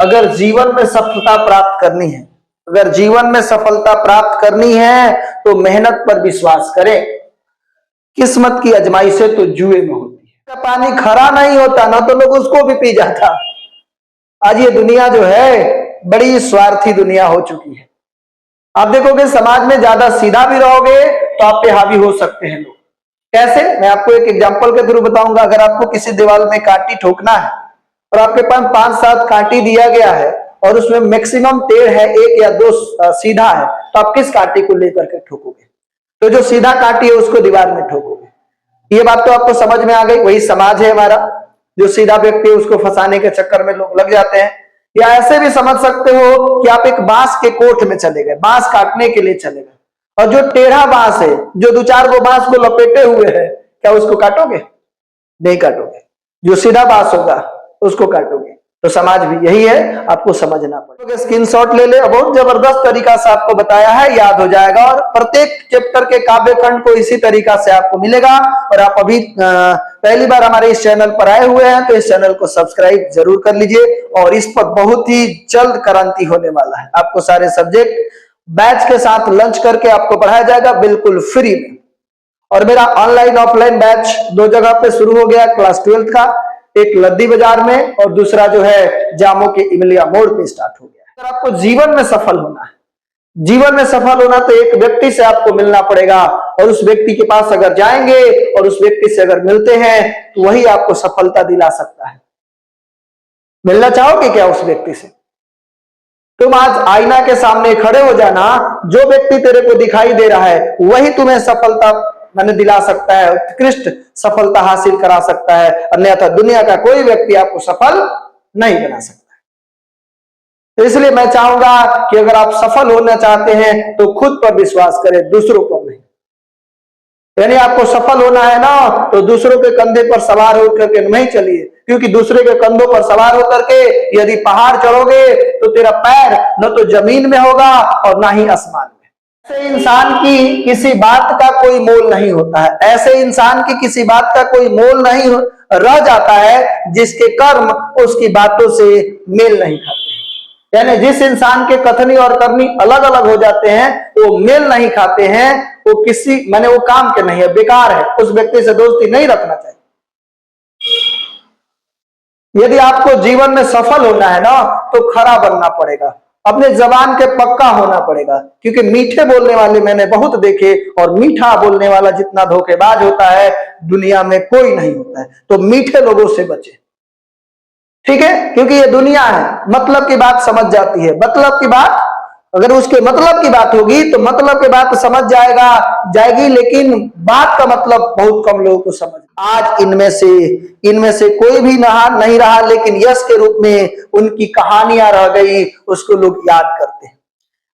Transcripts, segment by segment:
अगर जीवन में सफलता प्राप्त करनी है, अगर जीवन में सफलता प्राप्त करनी है तो मेहनत पर विश्वास करें। किस्मत की आजमाइशें तो जुए में होती है। पानी खरा नहीं होता ना तो लोग उसको भी पी जाता। आज ये दुनिया जो है बड़ी स्वार्थी दुनिया हो चुकी है। आप देखोगे समाज में ज्यादा सीधा भी रहोगे तो आप पे हावी हो सकते हैं लोग। कैसे? मैं आपको एक एग्जांपल के थ्रू बताऊंगा। अगर आपको किसी दीवार में कांटी ठोकना है और आपके पास 5-7 कांटी दिया गया है और उसमें मैक्सिमम टेढ़ है, 1 या 2 सीधा है, तो आप किस कांटी को लेकर के ठोकोगे? तो जो सीधा कांटी है उसको दीवार में ठोकोगे। ये बात तो आपको समझ में आ गई। वही समाज है हमारा। जो सीधा व्यक्ति है उसको फंसाने के चक्कर में लोग लग जाते हैं। या ऐसे भी समझ सकते हो कि आप एक बांस के कोठ में चले गए, बांस काटने के लिए चले गए, और जो टेढ़ा बांस है, जो 2-4 गो बांस को लपेटे हुए है, क्या उसको काटोगे? नहीं काटोगे। जो सीधा बांस होगा उसको काटोगे। तो समाज भी यही है, आपको समझना पड़ेगा। स्क्रीनशॉट ले ले। बहुत जबरदस्त तरीका से आपको बताया है, याद हो जाएगा। और प्रत्येक चैप्टर के काव्य खंड को इसी तरीका से आपको मिलेगा। और आप अभी पहली बार हमारे इस चैनल पर आए हुए हैं तो इस चैनल को सब्सक्राइब जरूर कर लीजिए। और इस पर बहुत ही जल्द क्रांति होने वाला है। आपको सारे सब्जेक्ट बैच के साथ लंच करके आपको पढ़ाया जाएगा बिल्कुल फ्री में। और मेरा ऑनलाइन ऑफलाइन बैच 2 जगह पे शुरू हो गया। क्लास 12th का एक लद्दी बाजार में और दूसरा जो है जामो के इमलिया मोड़ पे स्टार्ट हो गया। अगर आपको जीवन में सफल होना है, जीवन में सफल होना तो एक व्यक्ति से आपको मिलना पड़ेगा। और उस व्यक्ति के पास अगर जाएंगे और उस व्यक्ति से अगर मिलते हैं तो वही आपको सफलता दिला सकता है। मिलना चाहोगे क्या उस व्यक्ति से? तुम आज आईना के सामने खड़े हो जाना, जो व्यक्ति तेरे को दिखाई दे रहा है वही तुम्हें सफलता दिला सकता है, उत्कृष्ट सफलता हासिल करा सकता है। अन्यथा दुनिया का कोई व्यक्ति आपको सफल नहीं बना सकता। तो इसलिए मैं चाहूंगा कि अगर आप सफल होना चाहते हैं तो खुद पर विश्वास करें, दूसरों पर नहीं। यानी आपको सफल होना है ना तो दूसरों के कंधे पर सवार होकर के नहीं चलिए, क्योंकि दूसरे के कंधों पर सवार होकर के यदि पहाड़ चढ़ोगे तो तेरा पैर न तो जमीन में होगा और ना ही आसमान में। ऐसे इंसान की किसी बात का कोई मोल नहीं होता है। ऐसे इंसान की किसी बात का कोई मोल नहीं रह जाता है जिसके कर्म उसकी बातों से मेल नहीं खाते। यानी जिस इंसान के कथनी और करनी अलग अलग हो जाते हैं, वो मेल नहीं खाते हैं, वो किसी वो काम के नहीं है, बेकार है, उस व्यक्ति से दोस्ती नहीं रखना चाहिए। यदि आपको जीवन में सफल होना है ना तो खरा बनना पड़ेगा, अपने जबान के पक्का होना पड़ेगा। क्योंकि मीठे बोलने वाले मैंने बहुत देखे और मीठा बोलने वाला जितना धोखेबाज होता है दुनिया में कोई नहीं होता है। तो मीठे लोगों से बचे, ठीक है? क्योंकि ये दुनिया है, मतलब की बात समझ जाती है। मतलब की बात अगर उसके मतलब की बात होगी तो मतलब की बात समझ जाएगी, लेकिन बात का मतलब बहुत कम लोगों को समझ। आज इनमें से कोई भी नहीं रहा, लेकिन यश के रूप में उनकी कहानियां रह गई, उसको लोग याद करते हैं।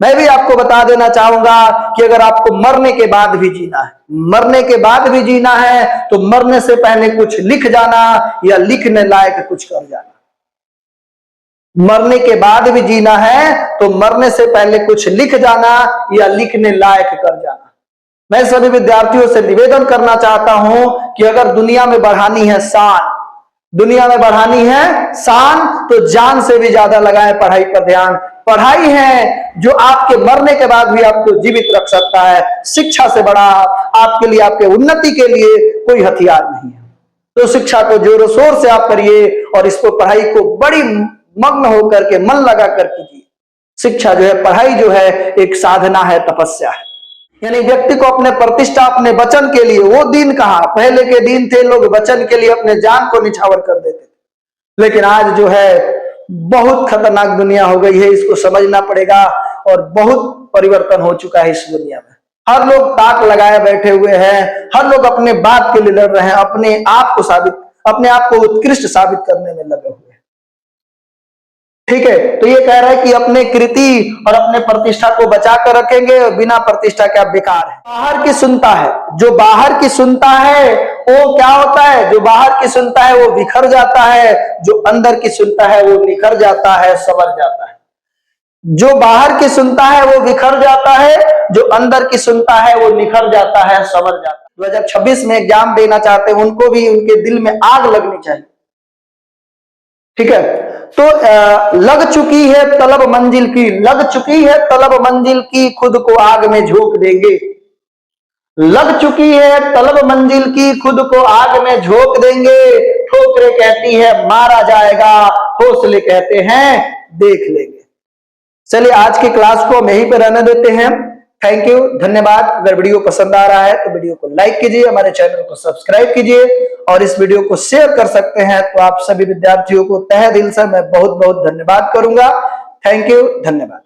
मैं भी आपको बता देना चाहूंगा कि अगर आपको मरने के बाद भी जीना है, मरने के बाद भी जीना है तो मरने से पहले कुछ लिख जाना या लिखने लायक कुछ कर जाना। मरने के बाद भी जीना है तो मरने से पहले कुछ लिख जाना या लिखने लायक कर जाना। मैं सभी विद्यार्थियों से निवेदन करना चाहता हूं कि अगर दुनिया में बढ़ानी है शान, दुनिया में बढ़ानी है शान, तो जान से भी ज्यादा लगाएं पढ़ाई पर ध्यान। पढ़ाई है जो आपके मरने के बाद भी आपको जीवित रख सकता है। शिक्षा से बड़ा आपके लिए, आपके उन्नति के लिए कोई हथियार नहीं है। तो शिक्षा को जोरों शोर से आप करिए और इसको, पढ़ाई को बड़ी मग्न होकर के मन लगा कर कीजिए। शिक्षा जो है, पढ़ाई जो है एक साधना है, तपस्या है। यानी व्यक्ति को अपने प्रतिष्ठा, अपने वचन के लिए, वो दिन कहां, पहले के दिन थे लोग वचन के लिए अपने जान को निछावर कर देते थे, लेकिन आज जो है बहुत खतरनाक दुनिया हो गई है, इसको समझना पड़ेगा। और बहुत परिवर्तन हो चुका है इस दुनिया में। हर लोग ताक लगाए बैठे हुए हैं, हर लोग अपने बात के लिए लड़ रहे हैं, अपने आप को उत्कृष्ट साबित करने में लगे हुए हैं, ठीक है? तो ये कह रहा है कि अपने कृति और अपने प्रतिष्ठा को बचा कर रखेंगे, और बिना प्रतिष्ठा के आप बेकार है। बाहर की सुनता है, जो बाहर की सुनता है वो क्या होता है? जो बाहर की सुनता है वो बिखर जाता है, जो अंदर की सुनता है वो निखर जाता है, संवर जाता है। जो बाहर की सुनता है वो बिखर जाता है, जो अंदर की सुनता है वो निखर जाता है, संवर जाता है। 2026 में एग्जाम देना चाहते हैं उनको भी उनके दिल में आग लगनी चाहिए, ठीक है? तो लग चुकी है तलब मंजिल की, लग चुकी है तलब मंजिल की, खुद को आग में झोंक देंगे। लग चुकी है तलब मंजिल की, खुद को आग में झोंक देंगे। ठोकरें कहती है मारा जाएगा, हौसले कहते हैं देख लेंगे। चलिए आज की क्लास को हम यहीं पर रहने देते हैं। थैंक यू, धन्यवाद। अगर वीडियो पसंद आ रहा है तो वीडियो को लाइक कीजिए, हमारे चैनल को सब्सक्राइब कीजिए और इस वीडियो को शेयर कर सकते हैं। तो आप सभी विद्यार्थियों को तहे दिल से मैं बहुत बहुत धन्यवाद करूंगा। थैंक यू, धन्यवाद।